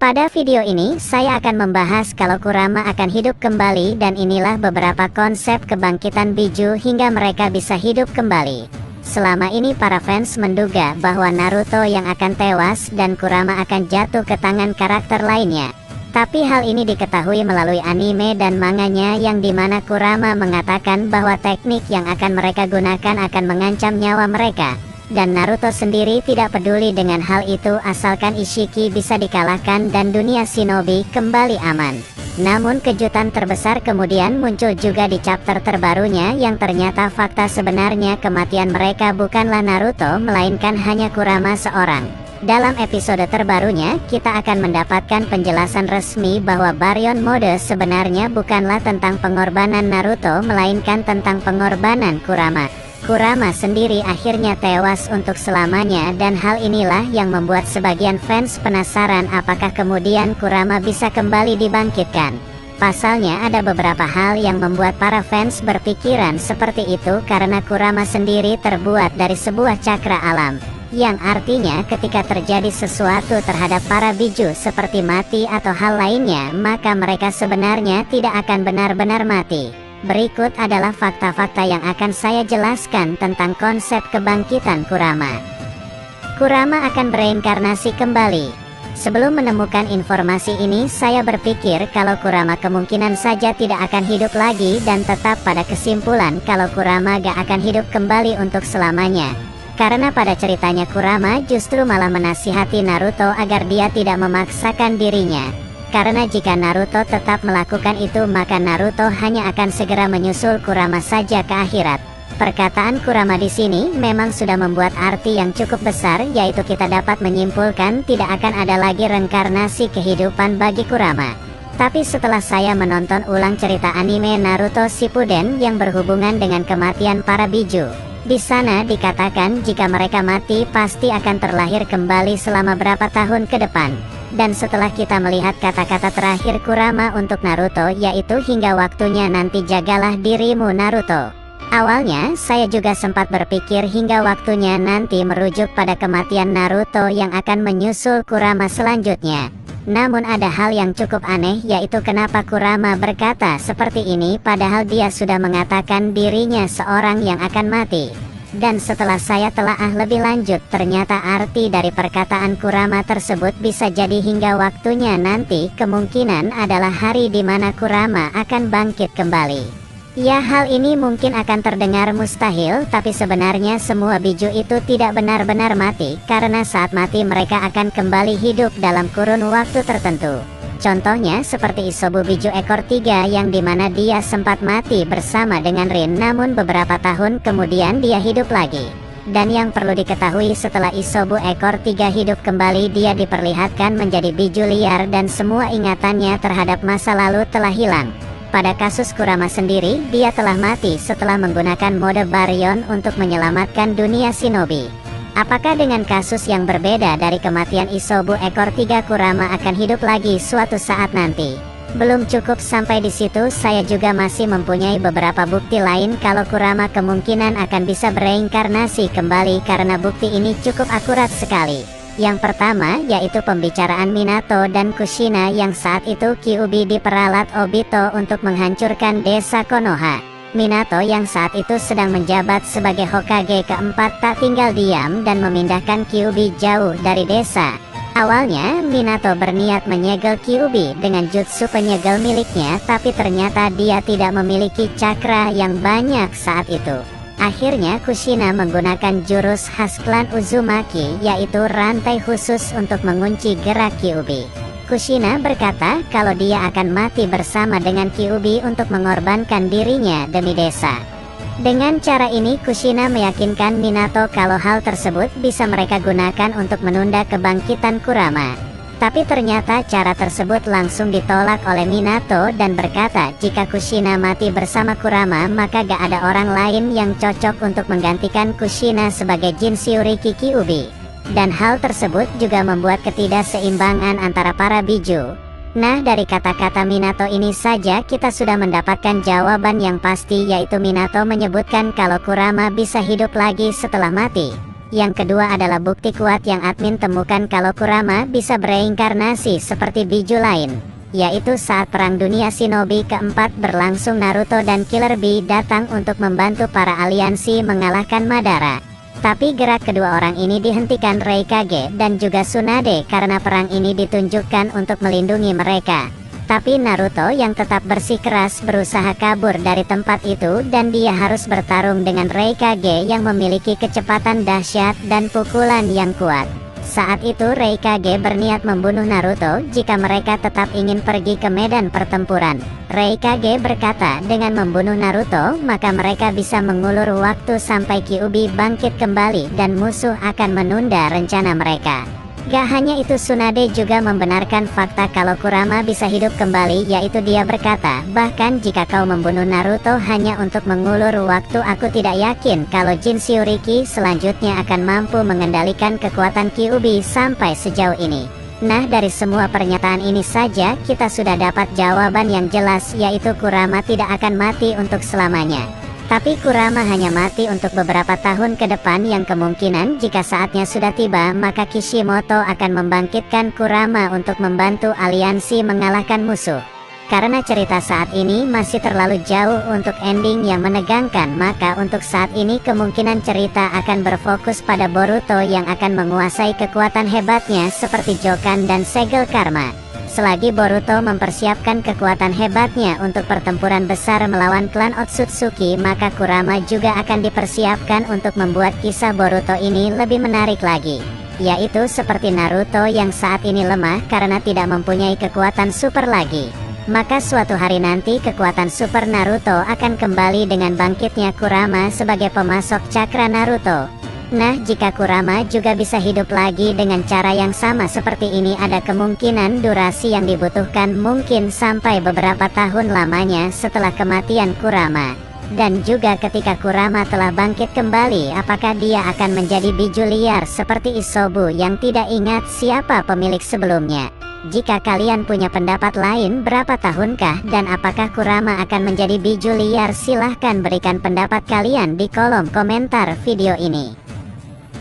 Pada video ini, saya akan membahas kalau Kurama akan hidup kembali dan inilah beberapa konsep kebangkitan Biju hingga mereka bisa hidup kembali. Selama ini para fans menduga bahwa Naruto yang akan tewas dan Kurama akan jatuh ke tangan karakter lainnya. Tapi hal ini diketahui melalui anime dan manganya yang dimana Kurama mengatakan bahwa teknik yang akan mereka gunakan akan mengancam nyawa mereka. Dan Naruto sendiri tidak peduli dengan hal itu asalkan Ishiki bisa dikalahkan dan dunia shinobi kembali aman. Namun kejutan terbesar kemudian muncul juga di chapter terbarunya yang ternyata fakta sebenarnya kematian mereka bukanlah Naruto melainkan hanya Kurama seorang. Dalam episode terbarunya kita akan mendapatkan penjelasan resmi bahwa Baryon Mode sebenarnya bukanlah tentang pengorbanan Naruto melainkan tentang pengorbanan Kurama. Kurama sendiri akhirnya tewas untuk selamanya dan hal inilah yang membuat sebagian fans penasaran apakah kemudian Kurama bisa kembali dibangkitkan. Pasalnya ada beberapa hal yang membuat para fans berpikiran seperti itu karena Kurama sendiri terbuat dari sebuah cakra alam. Yang artinya ketika terjadi sesuatu terhadap para Biju seperti mati atau hal lainnya maka mereka sebenarnya tidak akan benar-benar mati. Berikut adalah fakta-fakta yang akan saya jelaskan tentang konsep kebangkitan Kurama. Kurama akan bereinkarnasi kembali. Sebelum menemukan informasi ini, saya berpikir kalau Kurama kemungkinan saja tidak akan hidup lagi dan tetap pada kesimpulan kalau Kurama gak akan hidup kembali untuk selamanya. Karena pada ceritanya Kurama justru malah menasihati Naruto agar dia tidak memaksakan dirinya. Karena jika Naruto tetap melakukan itu maka Naruto hanya akan segera menyusul Kurama saja ke akhirat. Perkataan Kurama di sini memang sudah membuat arti yang cukup besar, yaitu kita dapat menyimpulkan tidak akan ada lagi reinkarnasi kehidupan bagi Kurama. Tapi setelah saya menonton ulang cerita anime Naruto Shippuden yang berhubungan dengan kematian para Biju, di sana dikatakan jika mereka mati pasti akan terlahir kembali selama berapa tahun ke depan. Dan setelah kita melihat kata-kata terakhir Kurama untuk Naruto yaitu hingga waktunya nanti jagalah dirimu Naruto. Awalnya saya juga sempat berpikir hingga waktunya nanti merujuk pada kematian Naruto yang akan menyusul Kurama selanjutnya. Namun ada hal yang cukup aneh yaitu kenapa Kurama berkata seperti ini padahal dia sudah mengatakan dirinya seorang yang akan mati. Dan setelah saya telaah lebih lanjut ternyata arti dari perkataan Kurama tersebut bisa jadi hingga waktunya nanti kemungkinan adalah hari di mana Kurama akan bangkit kembali. Ya, hal ini mungkin akan terdengar mustahil tapi sebenarnya semua Biju itu tidak benar-benar mati karena saat mati mereka akan kembali hidup dalam kurun waktu tertentu. Contohnya seperti Isobu Biju ekor 3 yang dimana dia sempat mati bersama dengan Rin namun beberapa tahun kemudian dia hidup lagi. Dan yang perlu diketahui setelah Isobu ekor 3 hidup kembali dia diperlihatkan menjadi Biju liar dan semua ingatannya terhadap masa lalu telah hilang. Pada kasus Kurama sendiri dia telah mati setelah menggunakan mode Baryon untuk menyelamatkan dunia shinobi. Apakah dengan kasus yang berbeda dari kematian Isobu ekor 3 Kurama akan hidup lagi suatu saat nanti? Belum cukup sampai di situ, saya juga masih mempunyai beberapa bukti lain kalau Kurama kemungkinan akan bisa bereinkarnasi kembali karena bukti ini cukup akurat sekali. Yang pertama yaitu pembicaraan Minato dan Kushina yang saat itu Kyuubi diperalat Obito untuk menghancurkan desa Konoha. Minato yang saat itu sedang menjabat sebagai Hokage keempat tak tinggal diam dan memindahkan Kyuubi jauh dari desa. Awalnya Minato berniat menyegel Kyuubi dengan jutsu penyegel miliknya tapi ternyata dia tidak memiliki cakra yang banyak saat itu. Akhirnya Kushina menggunakan jurus khas klan Uzumaki yaitu rantai khusus untuk mengunci gerak Kyuubi. Kushina berkata kalau dia akan mati bersama dengan Kyuubi untuk mengorbankan dirinya demi desa. Dengan cara ini Kushina meyakinkan Minato kalau hal tersebut bisa mereka gunakan untuk menunda kebangkitan Kurama. Tapi ternyata cara tersebut langsung ditolak oleh Minato dan berkata jika Kushina mati bersama Kurama maka gak ada orang lain yang cocok untuk menggantikan Kushina sebagai Jinchuriki Kyuubi. Dan hal tersebut juga membuat ketidakseimbangan antara para Biju. Nah, dari kata-kata Minato ini saja kita sudah mendapatkan jawaban yang pasti yaitu Minato menyebutkan kalau Kurama bisa hidup lagi setelah mati. Yang kedua adalah bukti kuat yang admin temukan kalau Kurama bisa bereinkarnasi seperti biju lain, yaitu saat Perang Dunia Shinobi keempat berlangsung. Naruto dan Killer Bee datang untuk membantu para aliansi mengalahkan Madara. Tapi gerak kedua orang ini dihentikan Raikage dan juga Tsunade karena perang ini ditunjukkan untuk melindungi mereka. Tapi Naruto yang tetap bersikeras berusaha kabur dari tempat itu dan dia harus bertarung dengan Raikage yang memiliki kecepatan dahsyat dan pukulan yang kuat. Saat itu Raikage berniat membunuh Naruto jika mereka tetap ingin pergi ke medan pertempuran. Raikage berkata dengan membunuh Naruto maka mereka bisa mengulur waktu sampai Kyuubi bangkit kembali dan musuh akan menunda rencana mereka. Gak hanya itu, Tsunade juga membenarkan fakta kalau Kurama bisa hidup kembali, yaitu dia berkata, bahkan jika kau membunuh Naruto hanya untuk mengulur waktu, aku tidak yakin kalau Jin Shiuriki selanjutnya akan mampu mengendalikan kekuatan Kyuubi sampai sejauh ini. Nah, dari semua pernyataan ini saja kita sudah dapat jawaban yang jelas, yaitu Kurama tidak akan mati untuk selamanya. Tapi Kurama hanya mati untuk beberapa tahun ke depan yang kemungkinan jika saatnya sudah tiba maka Kishimoto akan membangkitkan Kurama untuk membantu aliansi mengalahkan musuh. Karena cerita saat ini masih terlalu jauh untuk ending yang menegangkan, maka untuk saat ini kemungkinan cerita akan berfokus pada Boruto yang akan menguasai kekuatan hebatnya seperti Jokan dan Segel Karma. Selagi Boruto mempersiapkan kekuatan hebatnya untuk pertempuran besar melawan klan Otsutsuki, maka Kurama juga akan dipersiapkan untuk membuat kisah Boruto ini lebih menarik lagi. Yaitu seperti Naruto yang saat ini lemah karena tidak mempunyai kekuatan super lagi. Maka suatu hari nanti kekuatan super Naruto akan kembali dengan bangkitnya Kurama sebagai pemasok cakra Naruto. Nah, jika Kurama juga bisa hidup lagi dengan cara yang sama seperti ini, ada kemungkinan durasi yang dibutuhkan mungkin sampai beberapa tahun lamanya setelah kematian Kurama. Dan juga ketika Kurama telah bangkit kembali, apakah dia akan menjadi biju liar seperti Isobu yang tidak ingat siapa pemilik sebelumnya? Jika kalian punya pendapat lain, berapa tahunkah dan apakah Kurama akan menjadi biju liar? Silahkan berikan pendapat kalian di kolom komentar video ini.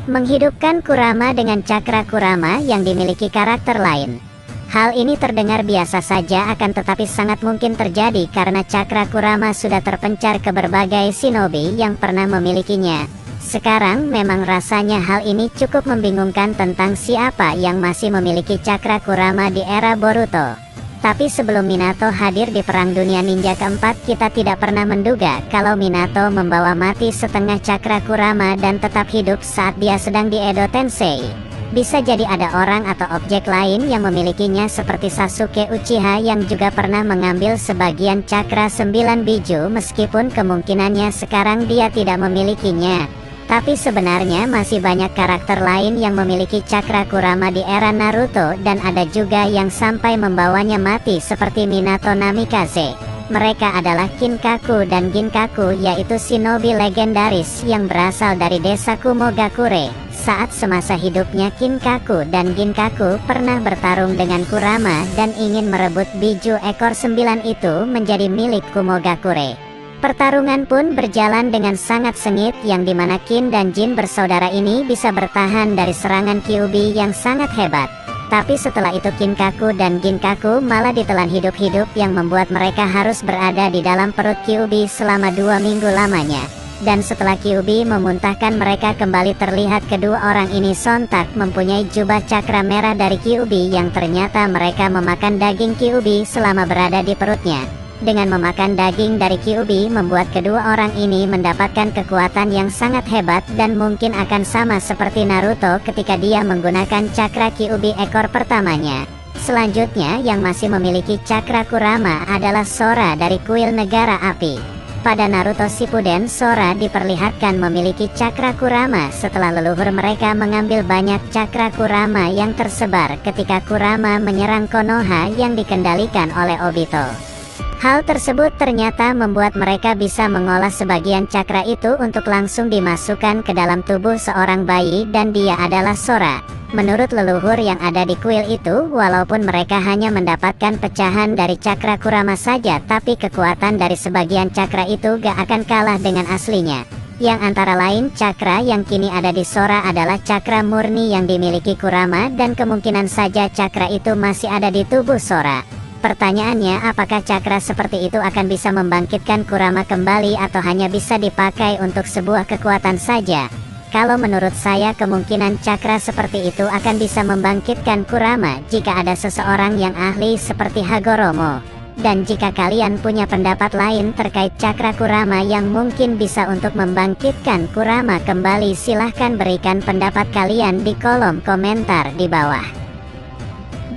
Menghidupkan Kurama dengan cakra Kurama yang dimiliki karakter lain. Hal ini terdengar biasa saja, akan tetapi sangat mungkin terjadi karena cakra Kurama sudah terpencar ke berbagai shinobi yang pernah memilikinya. Sekarang memang rasanya hal ini cukup membingungkan tentang siapa yang masih memiliki cakra Kurama di era Boruto. Tapi sebelum Minato hadir di Perang Dunia Ninja keempat, kita tidak pernah menduga kalau Minato membawa mati setengah cakra Kurama dan tetap hidup saat dia sedang di Edo Tensei. Bisa jadi ada orang atau objek lain yang memilikinya seperti Sasuke Uchiha yang juga pernah mengambil sebagian cakra 9 biju, meskipun kemungkinannya sekarang dia tidak memilikinya. Tapi sebenarnya masih banyak karakter lain yang memiliki cakra Kurama di era Naruto dan ada juga yang sampai membawanya mati seperti Minato Namikaze. Mereka adalah Kinkaku dan Ginkaku, yaitu shinobi legendaris yang berasal dari desa Kumogakure. Saat semasa hidupnya Kinkaku dan Ginkaku pernah bertarung dengan Kurama dan ingin merebut biju ekor 9 itu menjadi milik Kumogakure. Pertarungan pun berjalan dengan sangat sengit yang dimana Kin dan Jin bersaudara ini bisa bertahan dari serangan Kyuubi yang sangat hebat. Tapi setelah itu Kinkaku dan Ginkaku malah ditelan hidup-hidup yang membuat mereka harus berada di dalam perut Kyuubi selama 2 minggu lamanya. Dan setelah Kyuubi memuntahkan mereka kembali, terlihat kedua orang ini sontak mempunyai jubah cakra merah dari Kyuubi yang ternyata mereka memakan daging Kyuubi selama berada di perutnya. Dengan memakan daging dari Kyuubi membuat kedua orang ini mendapatkan kekuatan yang sangat hebat dan mungkin akan sama seperti Naruto ketika dia menggunakan cakra Kyuubi ekor pertamanya. Selanjutnya yang masih memiliki cakra Kurama adalah Sora dari kuil negara api. Pada Naruto Shippuden, Sora diperlihatkan memiliki cakra Kurama setelah leluhur mereka mengambil banyak cakra Kurama yang tersebar ketika Kurama menyerang Konoha yang dikendalikan oleh Obito. Hal tersebut ternyata membuat mereka bisa mengolah sebagian cakra itu untuk langsung dimasukkan ke dalam tubuh seorang bayi dan dia adalah Sora. Menurut leluhur yang ada di kuil itu, walaupun mereka hanya mendapatkan pecahan dari cakra Kurama saja, tapi kekuatan dari sebagian cakra itu gak akan kalah dengan aslinya. yang antara lain cakra yang kini ada di Sora adalah cakra murni yang dimiliki Kurama dan kemungkinan saja cakra itu masih ada di tubuh Sora. Pertanyaannya, apakah cakra seperti itu akan bisa membangkitkan Kurama kembali atau hanya bisa dipakai untuk sebuah kekuatan saja? Kalau menurut saya kemungkinan cakra seperti itu akan bisa membangkitkan Kurama jika ada seseorang yang ahli seperti Hagoromo. Dan jika kalian punya pendapat lain terkait cakra Kurama yang mungkin bisa untuk membangkitkan Kurama kembali, silahkan berikan pendapat kalian di kolom komentar di bawah.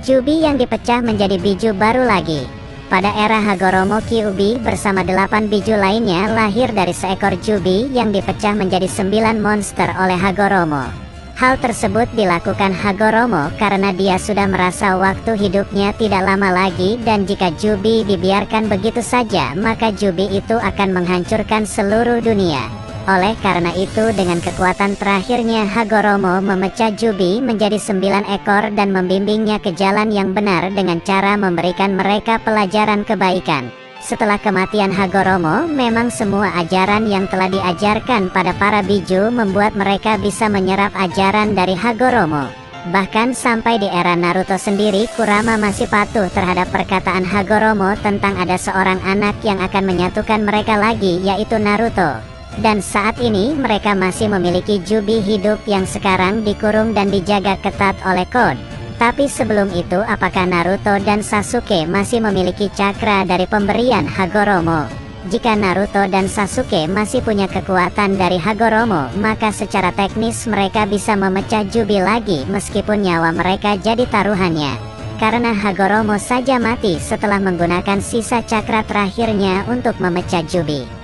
Jubi yang dipecah menjadi biju baru lagi. Pada era Hagoromo, Kyuubi bersama 8 biju lainnya lahir dari seekor Jubi yang dipecah menjadi 9 monster oleh Hagoromo. Hal tersebut dilakukan Hagoromo karena dia sudah merasa waktu hidupnya tidak lama lagi, dan jika Jubi dibiarkan begitu saja maka Jubi itu akan menghancurkan seluruh dunia. Oleh karena itu, dengan kekuatan terakhirnya Hagoromo memecah Jubi menjadi 9 ekor dan membimbingnya ke jalan yang benar dengan cara memberikan mereka pelajaran kebaikan. Setelah kematian Hagoromo, memang semua ajaran yang telah diajarkan pada para biju membuat mereka bisa menyerap ajaran dari Hagoromo. Bahkan sampai di era Naruto sendiri, Kurama masih patuh terhadap perkataan Hagoromo tentang ada seorang anak yang akan menyatukan mereka lagi, yaitu Naruto. Dan saat ini mereka masih memiliki Jubi hidup yang sekarang dikurung dan dijaga ketat oleh Code. Tapi sebelum itu, apakah Naruto dan Sasuke masih memiliki cakra dari pemberian Hagoromo? Jika Naruto dan Sasuke masih punya kekuatan dari Hagoromo, maka secara teknis mereka bisa memecah Jubi lagi meskipun nyawa mereka jadi taruhannya. Karena Hagoromo saja mati setelah menggunakan sisa cakra terakhirnya untuk memecah Jubi.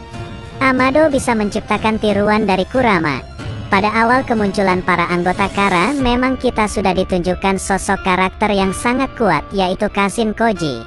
Amado bisa menciptakan tiruan dari Kurama. Pada awal kemunculan para anggota Kara, memang kita sudah ditunjukkan sosok karakter yang sangat kuat, yaitu Kashin Koji.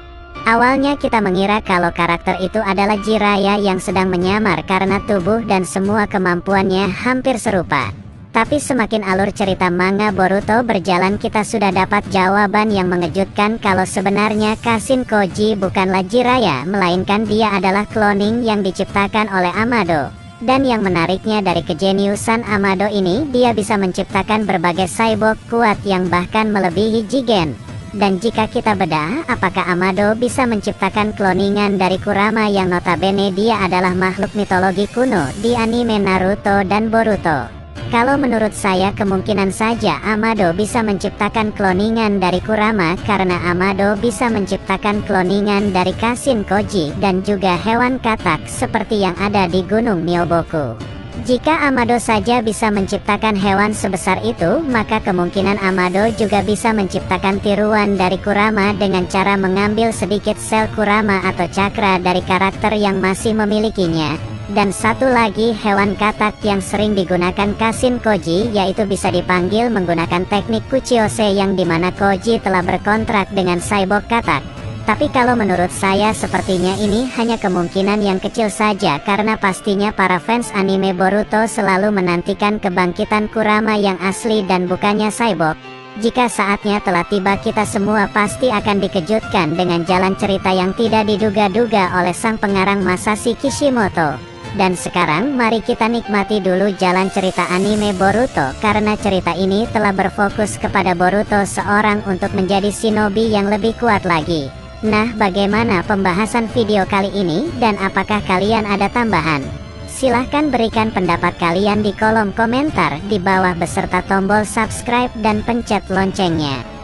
Awalnya kita mengira kalau karakter itu adalah Jiraiya yang sedang menyamar karena tubuh dan semua kemampuannya hampir serupa. Tapi semakin alur cerita manga Boruto berjalan, kita sudah dapat jawaban yang mengejutkan kalau sebenarnya Kashin Koji bukanlah Jiraiya, melainkan dia adalah cloning yang diciptakan oleh Amado. Dan yang menariknya, dari kejeniusan Amado ini, dia bisa menciptakan berbagai cyborg kuat yang bahkan melebihi Jigen. Dan jika kita bedah, apakah Amado bisa menciptakan kloningan dari Kurama yang notabene dia adalah makhluk mitologi kuno di anime Naruto dan Boruto? Kalau menurut saya kemungkinan saja Amado bisa menciptakan kloningan dari Kurama karena Amado bisa menciptakan kloningan dari Kashin Koji dan juga hewan katak seperti yang ada di Gunung Myoboku. Jika Amado saja bisa menciptakan hewan sebesar itu, maka kemungkinan Amado juga bisa menciptakan tiruan dari Kurama dengan cara mengambil sedikit sel Kurama atau cakra dari karakter yang masih memilikinya. Dan satu lagi hewan katak yang sering digunakan Kashin Koji, yaitu bisa dipanggil menggunakan teknik Kuchiyose yang dimana Koji telah berkontrak dengan cyborg katak. Tapi kalau menurut saya sepertinya ini hanya kemungkinan yang kecil saja, karena pastinya para fans anime Boruto selalu menantikan kebangkitan Kurama yang asli dan bukannya cyborg. Jika saatnya telah tiba, kita semua pasti akan dikejutkan dengan jalan cerita yang tidak diduga-duga oleh sang pengarang Masashi Kishimoto. Dan sekarang mari kita nikmati dulu jalan cerita anime Boruto, karena cerita ini telah berfokus kepada Boruto seorang untuk menjadi shinobi yang lebih kuat lagi. Nah, bagaimana pembahasan video kali ini dan apakah kalian ada tambahan? Silahkan berikan pendapat kalian di kolom komentar di bawah beserta tombol subscribe dan pencet loncengnya.